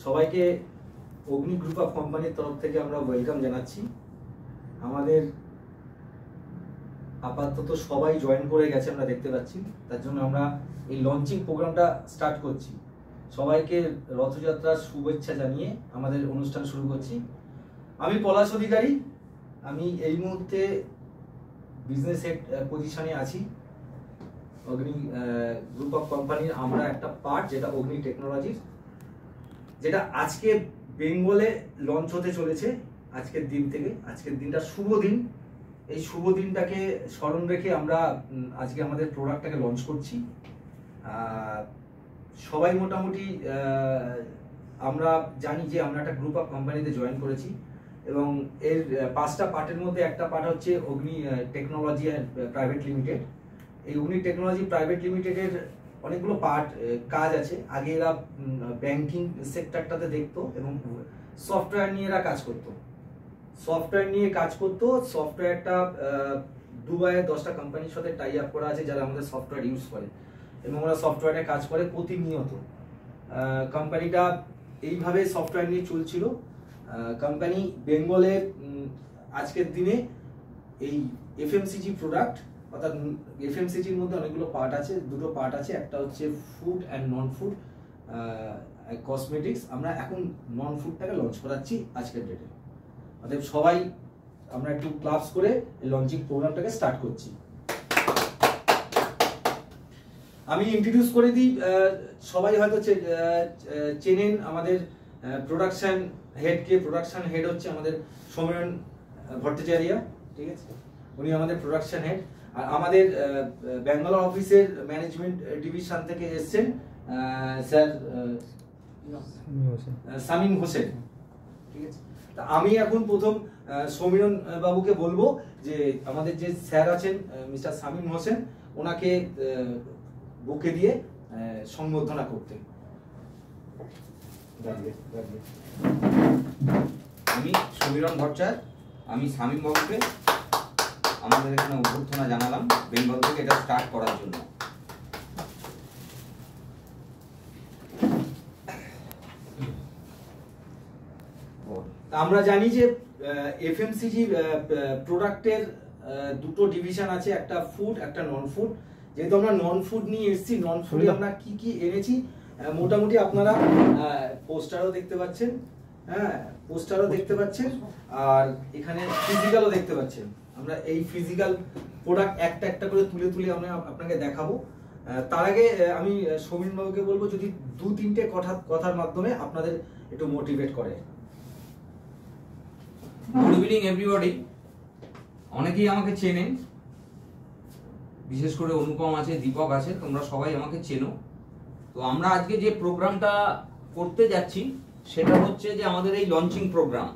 সবাইকে অগ্নি group of কোম্পানির তরফ থেকে আমরা ওয়েলকাম জানাচ্ছি। আমাদের আপাতত সবাই জয়েন করে গেছে আমরা দেখতে পাচ্ছি, তার জন্য আমরা এই লঞ্চিং প্রোগ্রামটা স্টার্ট করছি। সবাইকে রথযাত্রার শুভেচ্ছা জানিয়ে আমাদের অনুষ্ঠান শুরু করছি। আমি পলাশ অধিকারী, আমি এই মুহূর্তে বিজনেস হেড পজিশনে আছি অগ্নি গ্রুপ অফ কোম্পানির। আমরা একটা পার্ট যেটা অগ্নি টেকনোলজির, যেটা আজকে বেঙ্গলে লঞ্চ হতে চলেছে। আজকের দিন থেকে, আজকের দিনটা শুভ দিন। এই শুভ দিনটাকে স্মরণ রেখে আমরা আজকে আমাদের প্রোডাক্টটাকে লঞ্চ করছি। সবাই মোটামুটি আমরা জানি যে আমরা একটা গ্রুপ অফ কোম্পানিতে জয়েন করেছি এবং এর 5টা পার্টের মধ্যে একটা পার্ট হচ্ছে অগ্নি টেকনোলজি প্রাইভেট লিমিটেড। এই অগ্নি টেকনোলজি প্রাইভেট লিমিটেডের অনেকগুলো পার্ট কাজ আছে। আগে এরা ব্যাংকিং সেক্টরটাতে দেখতো এবং সফটওয়্যার নিয়ে এরা কাজ করতো। সফটওয়্যারটা দুবাইয়ে 10টা কোম্পানির সাথে টাই আপ করা আছে যারা আমাদের সফটওয়্যার ইউজ করে এবং ওরা সফটওয়্যারে কাজ করে প্রতিনিয়ত। কোম্পানিটা এইভাবে সফটওয়্যার নিয়ে চলছিল। কোম্পানি বেঙ্গলে আজকের দিনে এই এফএমসিজি প্রোডাক্ট, অর্থাৎ এফএমসিজির মধ্যে অনেকগুলো পার্ট আছে, দুটো পার্ট আছে। একটা হচ্ছে food and non food cosmetics. আমরা এখন নন ফুডটাকে লঞ্চ করাচ্ছি আজকের ডেটে। অতএব সবাই আমরা একটু ক্লাবস করে লঞ্চিং প্রোগ্রামটাকে স্টার্ট করছি। আমি ইন্ট্রোডিউস করে দিই। সবাই হয়তো চেনেন আমাদের প্রোডাকশন হেডকে। প্রোডাকশন হেড হচ্ছে আমাদের সমীরণ ভট্টাচার্য, ঠিক আছে? উনি আমাদের প্রোডাকশন হেড। আর আমাদের ব্যাঙ্গালোর অফিসের ম্যানেজমেন্ট ডিভিশন থেকে এসেছেন স্যার শামীম হোসেন, ঠিক আছে? তা আমি এখন প্রথম সমীরণ বাবুকে বলবো যে আমাদের যে স্যার আছেন মিস্টার শামীম হোসেন, ওনাকে বুকে দিয়ে সংবর্ধনা করতে। আমি সমীরণ ভট্টাচার্য, আমি শামীম বাবুকে আমাদের এখানে অভ্যর্থনা জানালাম বেঙ্গল থেকে এটা স্টার্ট করার জন্য। আমরা জানি যে এফএমসিজি প্রোডাক্টের দুটো ডিভিশন আছে, একটা ফুড একটা নন ফুড। যেহেতু আমরা নন ফুড নিয়ে এসেছি, নন ফুডে আমরা কি কি এনেছি মোটামুটি আপনারা পোস্টারও দেখতে পাচ্ছেন, হ্যাঁ পোস্টারও দেখতে পাচ্ছেন, আর এখানে ফিজিক্যালও দেখতে পাচ্ছেন। আমরা এই ফিজিক্যাল প্রোডাক্ট একটা একটা করে তুলে তুলে আমরা আপনাকে দেখাবো। তার আগে আমি সমীরণ বাবুকে বলবো যদি 2-3টে কথার মাধ্যমে আপনাদের একটু মোটিভেট করে। Good evening everybody. অনেকেই আমাকে চেনেন, বিশেষ করে অনুপম আছে, দীপক আছে, তোমরা সবাই আমাকে চেনো। তো আমরা আজকে যে প্রোগ্রামটা করতে যাচ্ছি সেটা হচ্ছে যে আমাদের এই লঞ্চিং প্রোগ্রাম।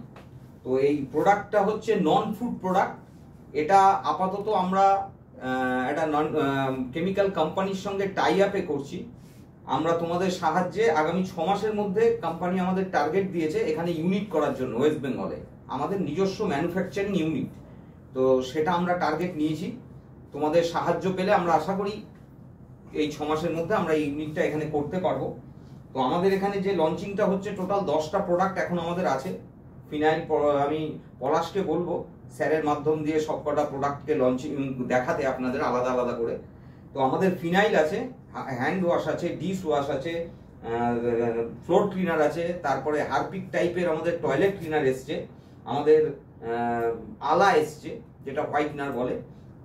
তো এই প্রোডাক্টটা হচ্ছে নন ফুড প্রোডাক্ট। এটা আপাতত আমরা একটা নন কেমিক্যাল কোম্পানির সঙ্গে টাই আপে করছি। আমরা তোমাদের সাহায্যে আগামী 6 মাসের মধ্যে কোম্পানি আমাদের টার্গেট দিয়েছে এখানে ইউনিট করার জন্য। ওয়েস্ট বেঙ্গলে আমাদের নিজস্ব ম্যানুফ্যাকচারিং ইউনিট, তো সেটা আমরা টার্গেট নিয়েছি। তোমাদের সাহায্য পেলে আমরা আশা করি এই 6 মাসের মধ্যে আমরা এই ইউনিটটা এখানে করতে পারবো। তো আমাদের এখানে যে লঞ্চিংটা হচ্ছে টোটাল 10টা প্রোডাক্ট এখন আমাদের আছে। ফিনাইল আমি পলাশকে বলবো স্যারের মাধ্যম দিয়ে সবকটা প্রোডাক্টকে লঞ্চিং দেখাতে আপনাদের আলাদা আলাদা করে। তো আমাদের ফিনাইল আছে, হ্যান্ড ওয়াশ আছে, ডিশ ওয়াশ আছে, ফ্লোর ক্লিনার আছে, তারপরে হারপিক টাইপের আমাদের টয়লেট ক্লিনার এসছে, আমাদের আলা এসছে যেটা হোয়াইটনার বলে।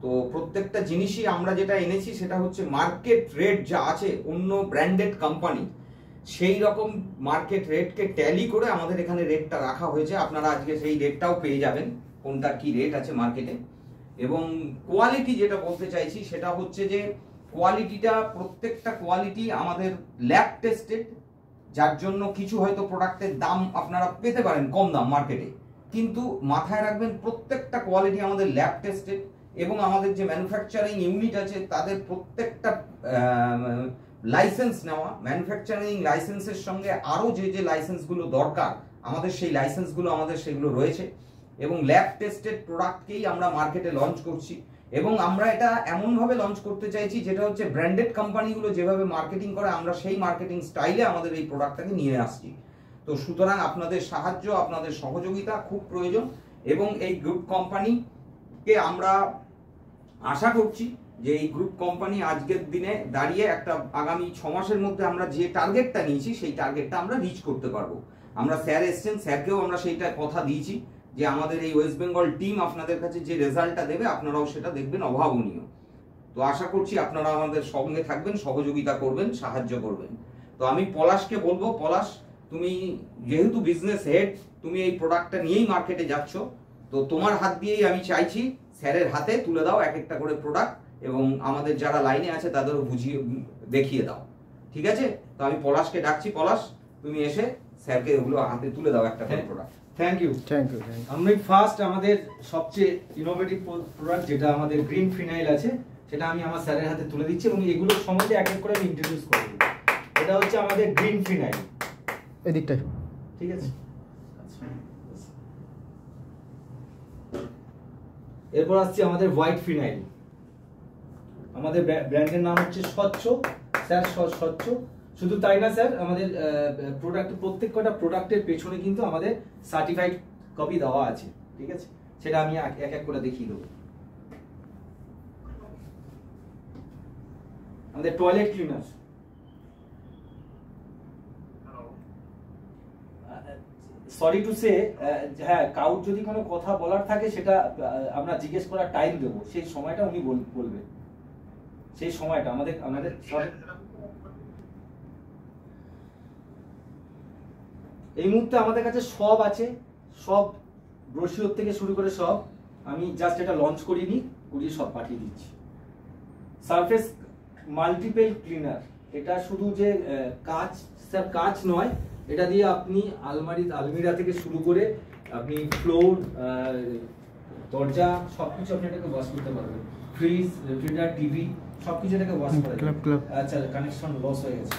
তো প্রত্যেকটা জিনিসই আমরা যেটা এনেছি সেটা হচ্ছে মার্কেট রেট যা আছে অন্য ব্র্যান্ডেড কোম্পানি সেই রকম মার্কেট রেটকে ট্যালি করে আমাদের এখানে রেটটা রাখা হয়েছে। আপনারা আজকে সেই রেটটাও পেয়ে যাবেন, কোনটার কি রেট আছে মার্কেটে। এবং কোয়ালিটি যেটা বলতে চাইছি সেটা হচ্ছে যে কোয়ালিটিটা, প্রত্যেকটা কোয়ালিটি আমাদের ল্যাব টেস্টেড, যার জন্য কিছু হয়তো প্রোডাক্টের দাম আপনারা পেতে পারেন কম দাম মার্কেটে, কিন্তু মাথায় রাখবেন প্রত্যেকটা কোয়ালিটি আমাদের ল্যাব টেস্টেড। এবং আমাদের যে ম্যানুফ্যাকচারিং ইউনিট আছে তাদের প্রত্যেকটা লাইসেন্স নেওয়া। ম্যানুফ্যাকচারিং লাইসেন্সের সঙ্গে আরও যে যে লাইসেন্সগুলো দরকার আমাদের সেই লাইসেন্সগুলো আমাদের সেগুলো রয়েছে। এবং ল্যাব টেস্টেড প্রোডাক্টকেই আমরা মার্কেটে লঞ্চ করছি। এবং আমরা এটা এমনভাবে লঞ্চ করতে চাইছি যেটা হচ্ছে ব্র্যান্ডেড কোম্পানিগুলো যেভাবে মার্কেটিং করে আমরা সেই মার্কেটিং স্টাইলে আমাদের এই প্রোডাক্টটাকে নিয়ে আসছি। তো তো সুতরাং আপনাদের সাহায্য, আপনাদের সহযোগিতা খুব প্রয়োজন। এবং এই গ্রুপ কোম্পানিকে আমরা আশা করছি যে এই গ্রুপ কোম্পানি আজকের দিনে দাঁড়িয়ে একটা আগামী 6 মাসের মধ্যে আমরা যে টার্গেটটা নিয়েছি সেই টার্গেটটা আমরা রিচ করতে পারবো। আমরা স্যার এসছেন, স্যারকেও আমরা সেইটা কথা দিয়েছি যে আমাদের এই ওয়েস্ট বেঙ্গল টিম আপনাদের কাছে যে রেজাল্টটা দেবে আপনারাও সেটা দেখবেন অভাবনীয়। তো আশা করছি আপনারা আমাদের সঙ্গে থাকবেন, সহযোগিতা করবেন, সাহায্য করবেন। তো আমি পলাশকে বলবো, পলাশ তুমি যেহেতু বিজনেস হেড, তুমি এই প্রোডাক্টটা নিয়েই মার্কেটে যাচ্ছ, তো তোমার হাত দিয়েই আমি চাইছি স্যারের হাতে তুলে দাও এক একটা করে প্রোডাক্ট, এবং আমাদের যারা লাইনে আছে তাদেরও বুঝিয়ে দেখিয়ে দাও, ঠিক আছে? তো আমি পলাশকে ডাকছি, পলাশ তুমি এসে স্যারকে ওগুলো হাতে তুলে দাও একটা করে প্রোডাক্ট। Thank you. আমি ফার্স্ট আমাদের সবচেয়ে ইনোভেটিভ প্রোডাক্ট যেটা আমাদের গ্রিন ফিনাইল আছে সেটা আমি আমার স্যারের হাতে তুলে দিচ্ছি এবং এগুলো সম্বন্ধে এক এক করে আমি ইন্ট্রোডিউস করব। এটা হচ্ছে আমাদের গ্রিন ফিনাইল, এই দিকটাই, ঠিক আছে? এরপর আসছে আমাদের হোয়াইট ফিনাইল। আমাদের ব্র্যান্ডের নাম হচ্ছে স্বচ্ছ। স্যার স্বচ্ছ শুধু তাই না স্যার, আমাদের প্রোডাক্ট প্রত্যেক কটা প্রোডাক্টের পেছনে কিন্তু আমাদের সার্টিফাইড কপি দেওয়া আছে, ঠিক আছে? সেটা আমি এক এক করে দেখিয়ে দেবো। আমাদের toilet cleaner, sorry to say, হ্যাঁ কাউর যদি কোনো কথা বলার থাকে সেটা আমরা জিজ্ঞেস করার টাইম দেবো, সেই সময়টা উনি বলবেন, সেই সময়টা আমাদের এই মুহূর্তে আমাদের কাছে সব আছে, সব ব্রোশিওর থেকে শুরু করে সব আমি জাস্ট এটা লঞ্চ করিনি, করিয়ে সব পাঠিয়ে দিচ্ছি। সারফেস মাল্টিপল ক্লিনার, এটা শুধু যে কাঁচ, স্যার কাঁচ নয়, এটা দিয়ে আপনি আলমিরা থেকে শুরু করে আপনি ফ্লোর, দরজা সবকিছু আপনি এটাকে ওয়াশ করতে পারবেন। ফ্রিজ, রেফ্রিজারেটর, টিভি সবকিছু এটাকে ওয়াশ করা যায়। আচ্ছা কানেকশন লস হয়ে গেছে।